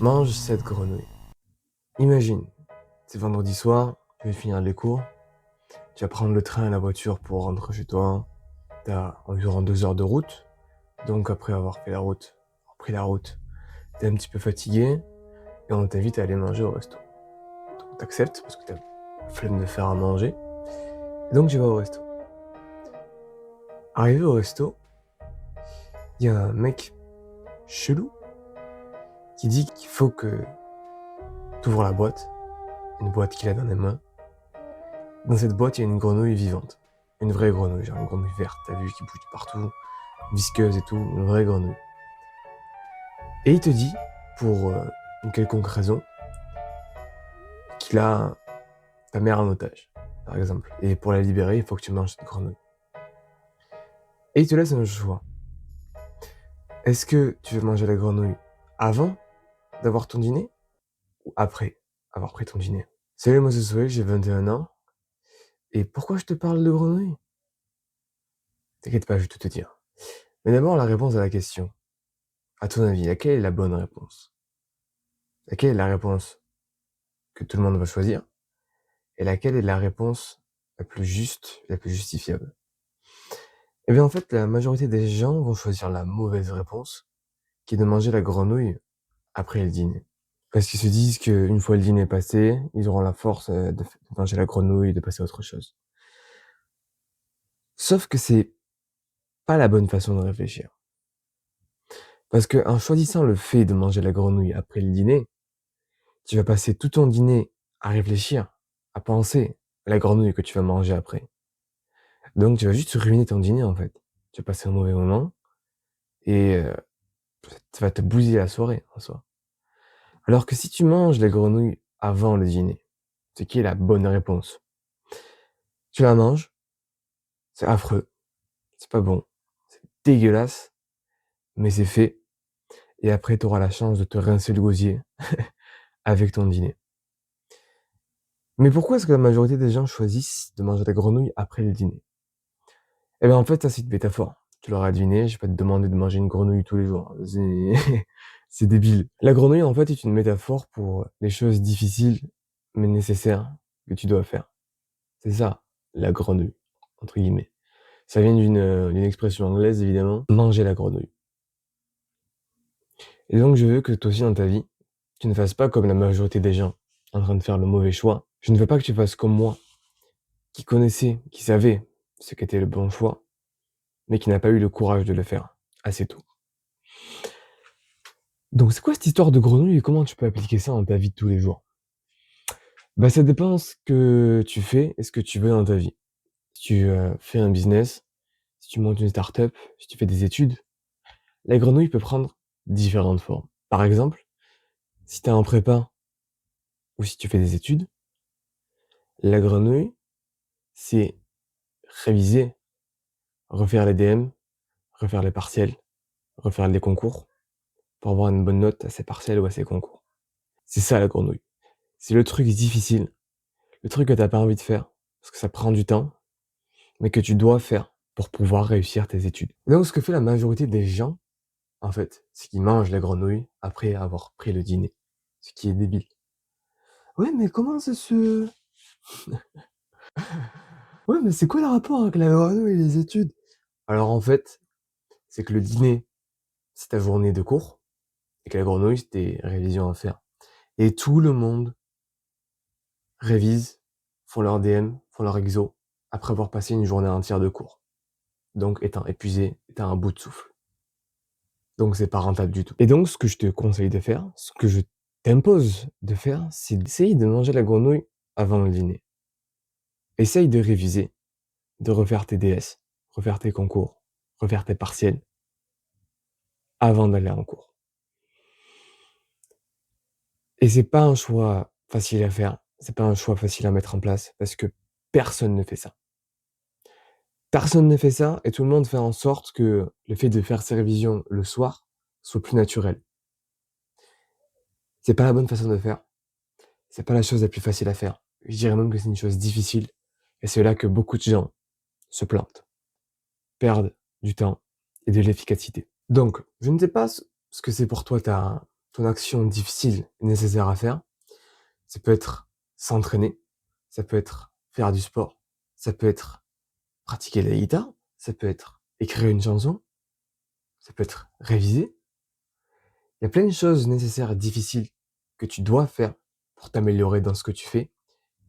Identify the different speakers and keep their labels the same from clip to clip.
Speaker 1: Mange cette grenouille. Imagine, c'est vendredi soir, tu viens de finir les cours, tu vas prendre le train et la voiture pour rentrer chez toi. T'as environ 2 heures de route, donc après avoir pris la route, t'es un petit peu fatigué et on t'invite à aller manger au resto. Donc t'acceptes parce que t'as la flemme de faire à manger, et donc tu vas au resto. Arrivé au resto, il y a un mec chelou qui dit qu'il faut que t'ouvres la boîte, une boîte qu'il a dans les mains. Dans cette boîte, il y a une grenouille vivante. Une vraie grenouille, genre une grenouille verte, t'as vu, qui bouge de partout, visqueuse et tout, une vraie grenouille. Et il te dit, pour une quelconque raison, qu'il a ta mère en otage, par exemple. Et pour la libérer, il faut que tu manges cette grenouille. Et il te laisse un choix. Est-ce que tu veux manger la grenouille avant d'avoir ton dîner ou après avoir pris ton dîner? Salut, moi c'est Zoé, j'ai 21 ans. Et pourquoi je te parle de grenouille? T'inquiète pas, je vais tout te dire. Mais d'abord, la réponse à la question. À ton avis, laquelle est la bonne réponse? Laquelle est la réponse que tout le monde va choisir? Et laquelle est la réponse la plus juste, la plus justifiable? Eh bien, en fait, la majorité des gens vont choisir la mauvaise réponse, qui est de manger la grenouille après le dîner. Parce qu'ils se disent qu'une fois le dîner passé, ils auront la force de manger la grenouille et de passer à autre chose. Sauf que c'est pas la bonne façon de réfléchir. Parce qu'en choisissant le fait de manger la grenouille après le dîner, tu vas passer tout ton dîner à réfléchir, à penser à la grenouille que tu vas manger après. Donc tu vas juste ruiner ton dîner, en fait. Tu vas passer un mauvais moment et ça va te bousiller la soirée, en soi. Alors que si tu manges la grenouille avant le dîner, ce qui est la bonne réponse, tu la manges, c'est affreux, c'est pas bon, c'est dégueulasse, mais c'est fait et après tu auras la chance de te rincer le gosier avec ton dîner. Mais pourquoi est-ce que la majorité des gens choisissent de manger la grenouille après le dîner? Eh ben, en fait, ça, c'est une métaphore. Tu l'auras deviné, je vais pas te demander de manger une grenouille tous les jours. C'est c'est débile. La grenouille, en fait, est une métaphore pour les choses difficiles, mais nécessaires, que tu dois faire. C'est ça, la grenouille, entre guillemets. Ça vient d'une expression anglaise, évidemment, manger la grenouille. Et donc, je veux que toi aussi, dans ta vie, tu ne fasses pas comme la majorité des gens, en train de faire le mauvais choix. Je ne veux pas que tu fasses comme moi, qui connaissait, qui savait ce qu'était le bon choix, mais qui n'a pas eu le courage de le faire assez tôt. Donc c'est quoi cette histoire de grenouille et comment tu peux appliquer ça dans ta vie de tous les jours? Bah, ça dépend ce que tu fais et ce que tu veux dans ta vie. Si tu, fais un business, si tu montes une start-up, si tu fais des études, la grenouille peut prendre différentes formes. Par exemple, si tu es en prépa ou si tu fais des études, la grenouille, c'est réviser, refaire les DM, refaire les partiels, refaire les concours pour avoir une bonne note à ces partiels ou à ces concours. C'est ça la grenouille. C'est le truc difficile, le truc que tu as pas envie de faire parce que ça prend du temps, mais que tu dois faire pour pouvoir réussir tes études. Donc ce que fait la majorité des gens, en fait, c'est qu'ils mangent la grenouille après avoir pris le dîner, ce qui est débile. Ouais, mais comment ça se... Ouais, mais c'est quoi le rapport avec la grenouille et les études? Alors en fait, c'est que le dîner, c'est ta journée de cours, et que la grenouille, c'est tes révisions à faire. Et tout le monde révise, font leur DM, font leur exo, après avoir passé une journée entière de cours. Donc étant épuisé, étant à bout de souffle. Donc c'est pas rentable du tout. Et donc ce que je te conseille de faire, ce que je t'impose de faire, c'est d'essayer de manger la grenouille avant le dîner. Essaye de réviser, de refaire tes DS, refaire tes concours, refaire tes partiels avant d'aller en cours. Et c'est pas un choix facile à faire, c'est pas un choix facile à mettre en place parce que personne ne fait ça. Personne ne fait ça et tout le monde fait en sorte que le fait de faire ses révisions le soir soit plus naturel. C'est pas la bonne façon de faire. C'est pas la chose la plus facile à faire. Je dirais même que c'est une chose difficile et c'est là que beaucoup de gens se plantent, perdent du temps et de l'efficacité. Donc, je ne sais pas ce que c'est pour toi ton action difficile et nécessaire à faire, ça peut être s'entraîner, ça peut être faire du sport, ça peut être pratiquer la guitare, ça peut être écrire une chanson, ça peut être réviser. Il y a plein de choses nécessaires et difficiles que tu dois faire pour t'améliorer dans ce que tu fais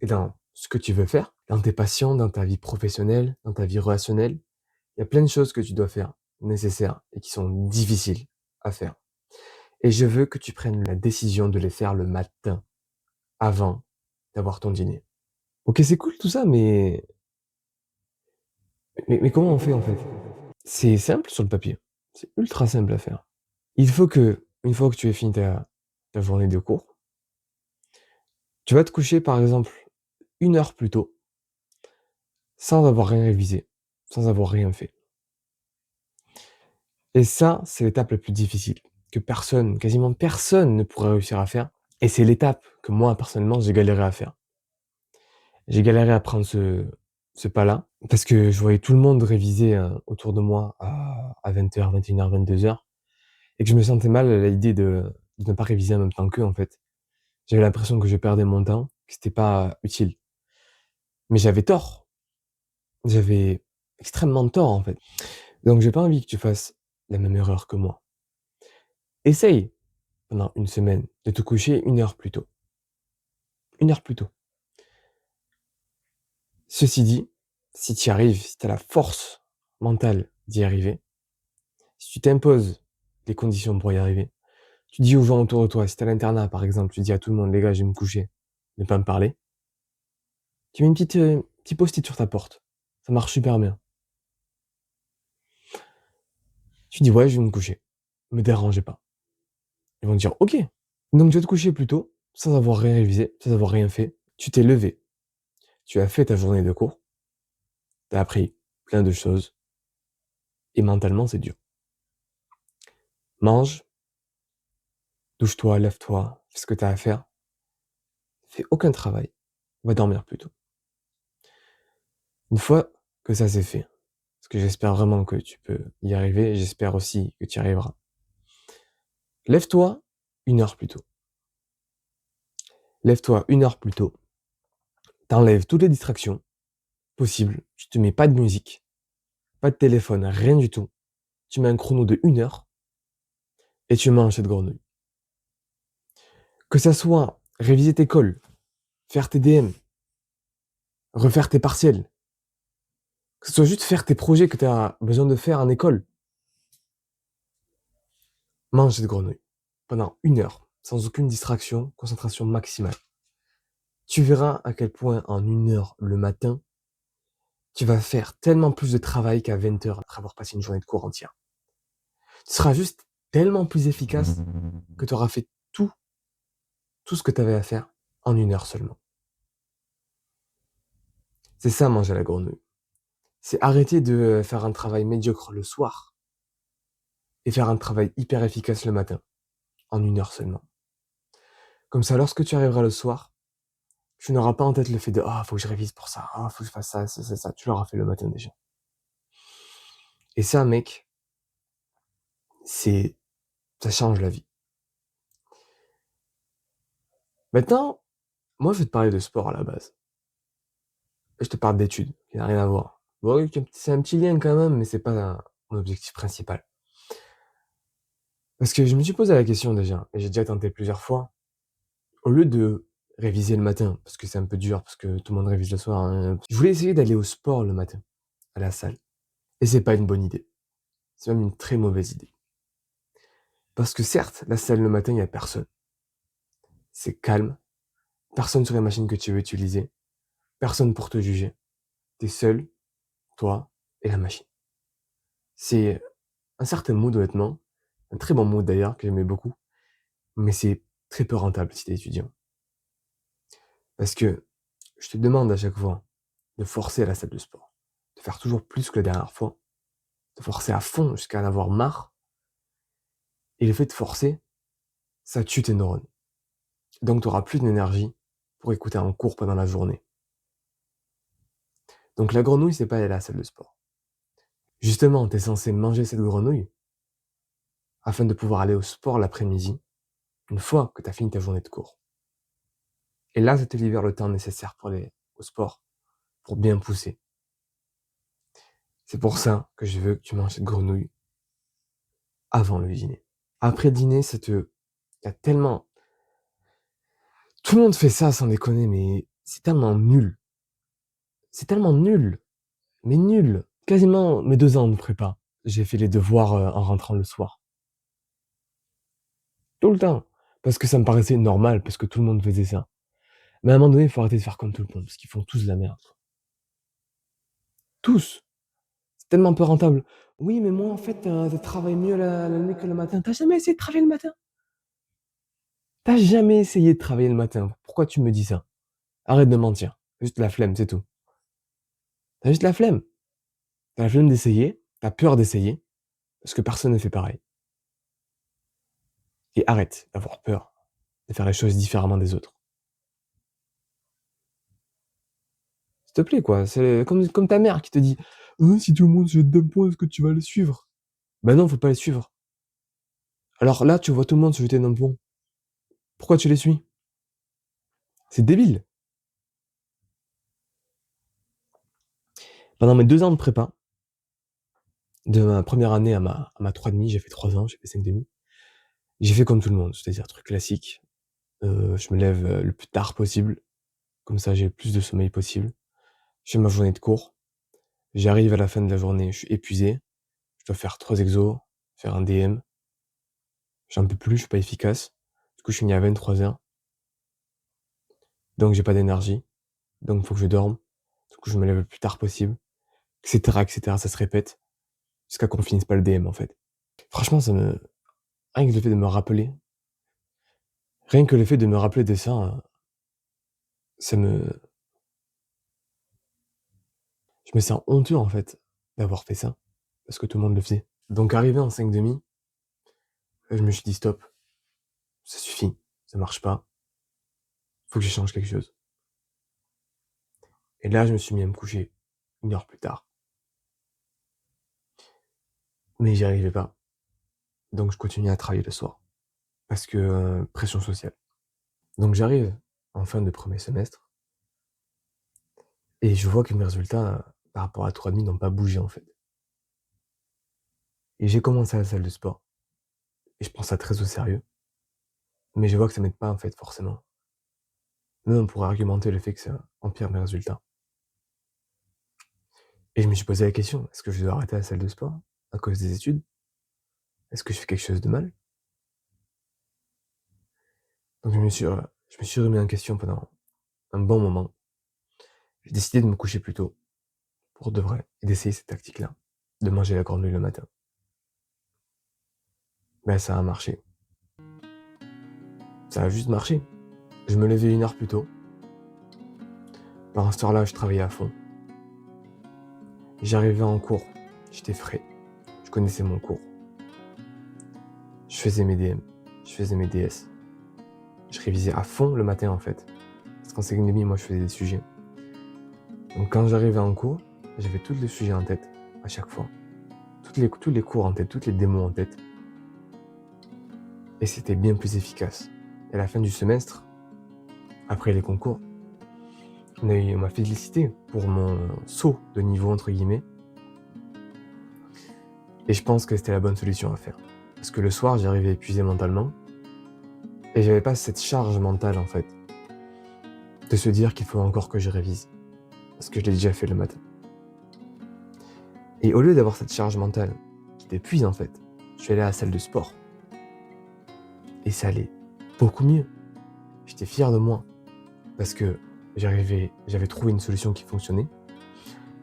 Speaker 1: et dans ce que tu veux faire, dans tes passions, dans ta vie professionnelle, dans ta vie relationnelle. Il y a plein de choses que tu dois faire nécessaires et qui sont difficiles à faire. Et je veux que tu prennes la décision de les faire le matin, avant d'avoir ton dîner. Ok, c'est cool tout ça, mais comment on fait en fait? C'est simple sur le papier. C'est ultra simple à faire. Il faut que, une fois que tu aies fini ta journée de cours, tu vas te coucher par exemple 1 heure plus tôt, sans avoir rien révisé, sans avoir rien fait. Et ça, c'est l'étape la plus difficile, que personne, quasiment personne ne pourrait réussir à faire. Et c'est l'étape que moi, personnellement, j'ai galéré à faire. J'ai galéré à prendre ce pas-là, parce que je voyais tout le monde réviser autour de moi à 20h, 21h, 22h, et que je me sentais mal à l'idée de ne pas réviser en même temps qu'eux, en fait. J'avais l'impression que je perdais mon temps, que c'était pas utile. Mais j'avais tort. J'avais extrêmement tort, en fait. Donc j'ai pas envie que tu fasses la même erreur que moi. Essaye, pendant une semaine, de te coucher 1 heure plus tôt. 1 heure plus tôt. Ceci dit, si tu y arrives, si tu as la force mentale d'y arriver, si tu t'imposes les conditions pour y arriver, tu dis aux gens autour de toi, si tu à l'internat par exemple, tu dis à tout le monde, les gars, je vais me coucher, ne pas me parler, tu mets une petit post-it sur ta porte. Ça marche super bien. Tu dis, ouais, je vais me coucher. Me dérangez pas. Ils vont dire, ok. Donc tu vas te coucher plus tôt, sans avoir rien révisé, sans avoir rien fait. Tu t'es levé. Tu as fait ta journée de cours. Tu as appris plein de choses. Et mentalement, c'est dur. Mange, douche-toi, lève-toi, fais ce que tu as à faire. Fais aucun travail. Va dormir plus tôt. Une fois que ça c'est fait, parce que j'espère vraiment que tu peux y arriver, j'espère aussi que tu y arriveras. Lève-toi 1 heure plus tôt. Lève-toi 1 heure plus tôt. T'enlèves toutes les distractions possibles. Tu te mets pas de musique, pas de téléphone, rien du tout. Tu mets un chrono de 1 heure et tu manges cette grenouille. Que ça soit réviser tes cols, faire tes DM, refaire tes partiels, que ce soit juste faire tes projets que tu as besoin de faire en école, mange cette grenouille pendant 1 heure, sans aucune distraction, concentration maximale. Tu verras à quel point en 1 heure le matin, tu vas faire tellement plus de travail qu'à 20h après avoir passé une journée de cours entière. Tu seras juste tellement plus efficace que tu auras fait tout ce que tu avais à faire en 1 heure seulement. C'est ça manger la grenouille. C'est arrêter de faire un travail médiocre le soir et faire un travail hyper efficace le matin, en 1 heure seulement. Comme ça, lorsque tu arriveras le soir, tu n'auras pas en tête le fait de faut que je révise pour ça, faut que je fasse ça, ça. Tu l'auras fait le matin déjà. Et ça, mec, ça change la vie. Maintenant, moi, je vais te parler de sport à la base. Je te parle d'études, qui n'a rien à voir. Bon, oui, c'est un petit lien quand même, mais c'est pas mon objectif principal. Parce que je me suis posé la question déjà, et j'ai déjà tenté plusieurs fois. Au lieu de réviser le matin, parce que c'est un peu dur, parce que tout le monde révise le soir, hein, je voulais essayer d'aller au sport le matin, à la salle. Et c'est pas une bonne idée. C'est même une très mauvaise idée. Parce que certes, la salle le matin, il y a personne. C'est calme. Personne sur les machines que tu veux utiliser. Personne pour te juger. T'es seul, toi et la machine. C'est un certain mood, honnêtement. Un très bon mood d'ailleurs, que j'aimais beaucoup. Mais c'est très peu rentable si t'es étudiant. Parce que je te demande à chaque fois de forcer à la salle de sport. De faire toujours plus que la dernière fois. De forcer à fond jusqu'à en avoir marre. Et le fait de forcer, ça tue tes neurones. Donc tu auras plus d'énergie pour écouter un cours pendant la journée. Donc la grenouille, c'est pas aller à la salle de sport. Justement, tu es censé manger cette grenouille afin de pouvoir aller au sport l'après-midi une fois que tu as fini ta journée de cours. Et là, ça te libère le temps nécessaire pour aller au sport, pour bien pousser. C'est pour ça que je veux que tu manges cette grenouille avant le dîner. Après le dîner, y a tellement... Tout le monde fait ça sans déconner, mais c'est tellement nul. C'est tellement nul. Mais nul. Quasiment mes 2 ans de prépa, j'ai fait les devoirs en rentrant le soir. Tout le temps. Parce que ça me paraissait normal, parce que tout le monde faisait ça. Mais à un moment donné, il faut arrêter de faire comme tout le monde, parce qu'ils font tous de la merde. Tous. C'est tellement peu rentable. Oui, mais moi, en fait, je travaille mieux la nuit que le matin. T'as jamais essayé de travailler le matin? T'as jamais essayé de travailler le matin. Pourquoi tu me dis ça? Arrête de mentir. Juste la flemme, c'est tout. T'as juste la flemme. T'as la flemme d'essayer, t'as peur d'essayer, parce que personne ne fait pareil. Et arrête d'avoir peur de faire les choses différemment des autres. S'il te plaît, quoi. C'est comme ta mère qui te dit si tout le monde se jette d'un pont, est-ce que tu vas le suivre? Ben non, faut pas les suivre. Alors là, tu vois tout le monde se jeter d'un pont. Pourquoi tu les suis? C'est débile. Pendant mes 2 ans de prépa, de ma première année à ma 3,5, j'ai fait 3 ans, j'ai fait 5,5. J'ai fait comme tout le monde, c'est-à-dire truc classique. Je me lève le plus tard possible, comme ça j'ai le plus de sommeil possible. Je fais ma journée de cours. J'arrive à la fin de la journée, je suis épuisé. Je dois faire 3 exos, faire un DM. J'en peux plus, je suis pas efficace. Du coup, je finis à 23h. Donc j'ai pas d'énergie. Donc il faut que je dorme. Du coup, je me lève le plus tard possible, etc., etc. Ça se répète jusqu'à qu'on finisse pas le DM en fait. Franchement, rien que le fait de me rappeler, rien que le fait de me rappeler de ça, ça me, je me sens honteux en fait d'avoir fait ça parce que tout le monde le faisait. Donc arrivé en 5,5, je me suis dit stop, ça suffit, ça marche pas, faut que j'échange quelque chose. Et là, je me suis mis à me coucher 1 heure plus tard. Mais j'y arrivais pas. Donc je continuais à travailler le soir. Parce que pression sociale. Donc j'arrive en fin de premier semestre et je vois que mes résultats par rapport à 3,5 n'ont pas bougé en fait. Et j'ai commencé à la salle de sport. Et je prends ça très au sérieux. Mais je vois que ça m'aide pas en fait forcément. Même on pourrait argumenter le fait que ça empire mes résultats. Et je me suis posé la question, est-ce que je dois arrêter la salle de sport à cause des études? Est-ce que je fais quelque chose de mal? Donc je me suis remis en question pendant un bon moment. J'ai décidé de me coucher plus tôt, pour de vrai, et d'essayer cette tactique-là, de manger la grenouille le matin. Ben ça a marché. Ça a juste marché. Je me levais 1 heure plus tôt. Pendant cette heure-là, je travaillais à fond. J'arrivais en cours, j'étais frais. Je connaissais mon cours. Je faisais mes DM, je faisais mes DS. Je révisais à fond le matin en fait. Parce qu'en 5,5, moi je faisais des sujets. Donc quand j'arrivais en cours, j'avais tous les sujets en tête, à chaque fois. Tous les cours en tête, toutes les démos en tête. Et c'était bien plus efficace. Et à la fin du semestre, après les concours, on m'a félicité pour mon saut de niveau entre guillemets. Et je pense que c'était la bonne solution à faire. Parce que le soir, j'y arrivais épuisé mentalement. Et j'avais pas cette charge mentale en fait. De se dire qu'il faut encore que je révise. Parce que je l'ai déjà fait le matin. Et au lieu d'avoir cette charge mentale qui t'épuise en fait, je suis allé à la salle de sport. Et ça allait beaucoup mieux. J'étais fier de moi. Parce que j'avais trouvé une solution qui fonctionnait.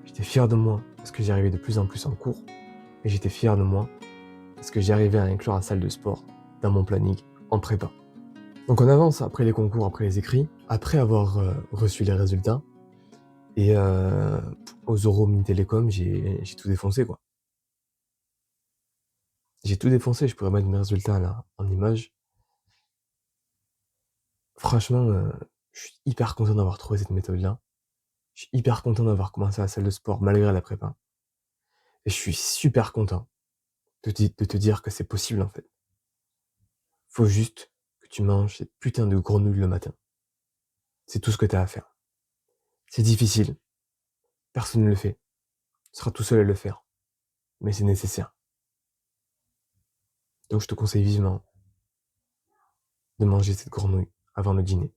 Speaker 1: J'étais fier de moi parce que j'y arrivais de plus en plus en cours. Et j'étais fier de moi parce que j'y arrivais à inclure la salle de sport dans mon planning en prépa. Donc on avance après les concours, après les écrits, après avoir reçu les résultats. Et aux oraux mini télécom, j'ai tout défoncé quoi. J'ai tout défoncé, je pourrais mettre mes résultats là en image. Franchement, je suis hyper content d'avoir trouvé cette méthode-là. Je suis hyper content d'avoir commencé la salle de sport malgré la prépa. Et je suis super content de te dire que c'est possible en fait. Faut juste que tu manges cette putain de grenouille le matin. C'est tout ce que t'as à faire. C'est difficile. Personne ne le fait. Tu seras tout seul à le faire. Mais c'est nécessaire. Donc je te conseille vivement de manger cette grenouille avant le dîner.